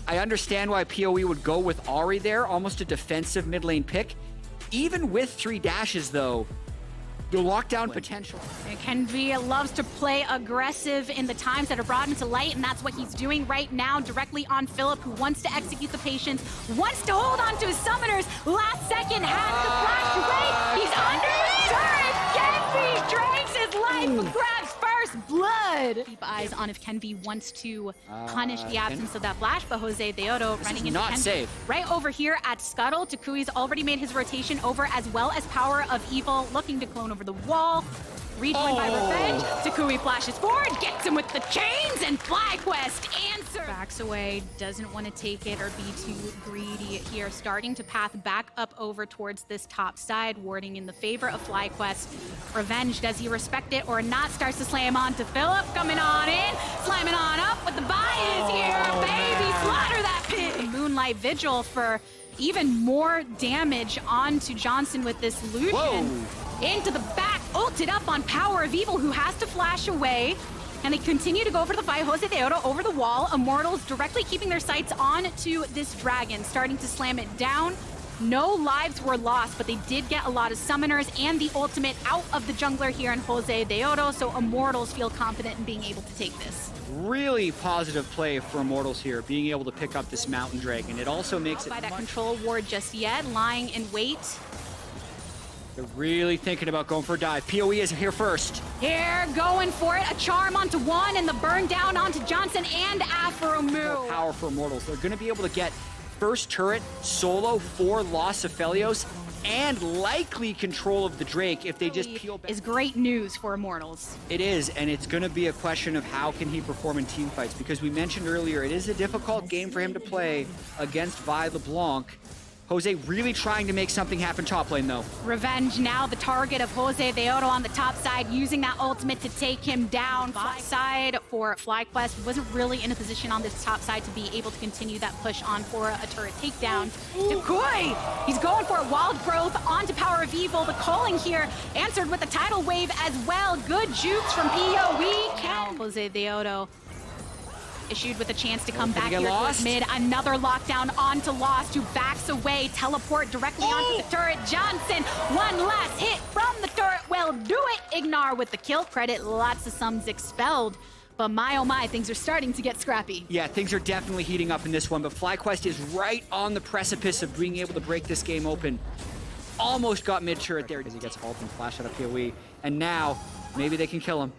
I understand why PoE would go with Ahri there, almost a defensive mid lane pick. Even with 3 dashes, though, the lockdown potential. And Kenvi loves to play aggressive in the times that are brought into light, and that's what he's doing right now, directly on Philip, who wants to execute the patience, wants to hold on to his summoners. Last second, has to flash away. He's under the turret. Kenvi drags his life, grabs first blood. Keep eyes on if Kenvi wants to punish the absence of that flash, but Jose Deodo running into not Kenvi. safe. Right over here at Scuttle, Takui's already made his rotation over, as well as Power of Evil looking to clone over the wall. Rejoined by Revenge. Takui flashes forward, gets him with the chains, and FlyQuest answers. Backs away, doesn't want to take it or be too greedy here. Starting to path back up over towards this top side, warding in the favor of FlyQuest. Revenge, does he respect it or not? Starts to slam on to Philip, coming on in, slamming on up with the bias here. Baby, slaughter that pig. Moonlight Vigil for even more damage onto Johnson with this Lucian. Whoa. Into the back, ulted up on Power of Evil, who has to flash away. And they continue to go for the fight. Jose Deodo over the wall. Immortals directly keeping their sights on to this dragon, starting to slam it down. No lives were lost, but they did get a lot of summoners and the ultimate out of the jungler here in Jose Deodo, so Immortals feel confident in being able to take this. Really positive play for Immortals here, being able to pick up this mountain dragon. It also makes it by that control ward just yet, lying in wait. They're really thinking about going for a dive. PoE is here first. Here, going for it. A charm onto one, and the burn down onto Johnson and Aphromoo. Power for Immortals. They're going to be able to get first turret solo for Los Aphelios and likely control of the Drake if they just peel back. Is great news for Immortals. It is, and it's going to be a question of how can he perform in team fights, because we mentioned earlier it is a difficult game for him to play against Vi LeBlanc. Jose really trying to make something happen top lane, though. Revenge now the target of Jose Deodo on the top side, using that ultimate to take him down. Bot side for FlyQuest wasn't really in a position on this top side to be able to continue that push on for a turret takedown. Takui, he's going for a wild growth onto Power of Evil. The calling here answered with a tidal wave as well. Good jukes from PoE. Jose Deodo issued with a chance to come back here towards mid. Another lockdown onto Lost, who backs away. Teleport directly onto the turret. Johnson, one last hit from the turret. Well, do it. Ignar with the kill credit. Lots of sums expelled. But my oh my, things are starting to get scrappy. Yeah, things are definitely heating up in this one, but FlyQuest is right on the precipice of being able to break this game open. Almost got mid-turret there as he gets ult and flash out of PoE. And now, maybe they can kill him.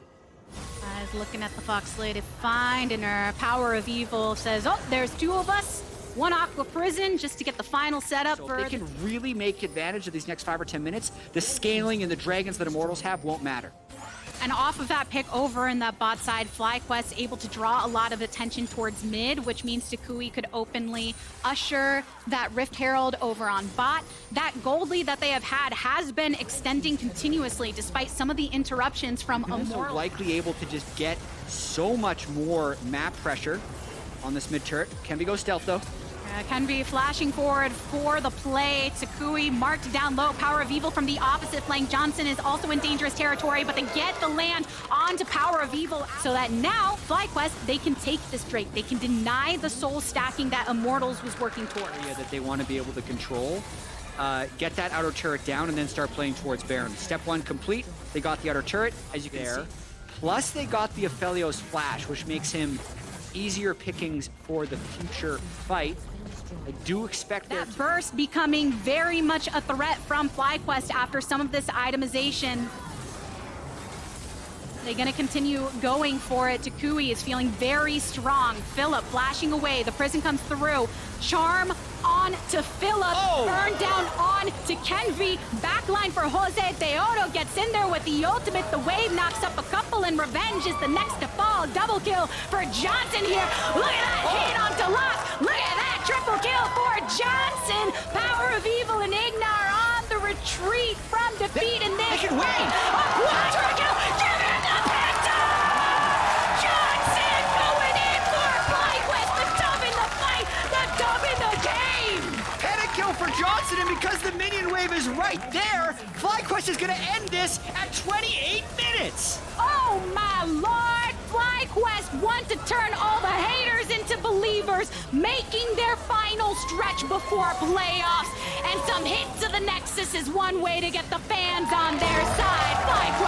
Is looking at the Fox Slay to find, and her Power of Evil says, oh, there's 2 of us. 1 Aqua Prison just to get the final setup. So if they can really make advantage of these next 5 or 10 minutes, the scaling and the dragons that Immortals have won't matter. And off of that pick over in that bot side, FlyQuest able to draw a lot of attention towards mid, which means Takui could openly usher that Rift Herald over on bot. That gold lead that they have had has been extending continuously despite some of the interruptions from Immortals. Likely able to just get so much more map pressure on this mid turret. Can we go stealth though? Kenvi flashing forward for the play. Takui marked down low. Power of Evil from the opposite flank. Johnson is also in dangerous territory, but they get the land onto Power of Evil so that now FlyQuest, they can take this Drake. They can deny the soul stacking that Immortals was working towards. Yeah, that they want to be able to control. Get that outer turret down and then start playing towards Baron. Step 1 complete. They got the outer turret, as you can see. Plus they got the Aphelios flash, which makes him easier pickings for the future fight. I do expect that burst becoming very much a threat from FlyQuest after some of this itemization. They're going to continue going for it. Takui is feeling very strong. Philip flashing away. The prison comes through. Charm on to Philip. Burn down on to Kenvi. Backline for Jose Deodo gets in there with the ultimate. The wave knocks up a couple, and Revenge is the next to fall. Double kill for Johnson here. Look at that hit onto Lost. Look at that triple kill for Johnson. Power of Evil and Ignar on the retreat from defeat in this. They can win. Triple kill. Give him the penta! Johnson going in for FlyQuest. The dub in the fight. The dub in the game. Penta kill for Johnson, and because the minion wave is right there, FlyQuest is going to end this at 28 minutes. Oh my lord! FlyQuest want to turn all the haters into believers, making their final stretch before playoffs. And some hits to the Nexus is one way to get the fans on their side. FlyQuest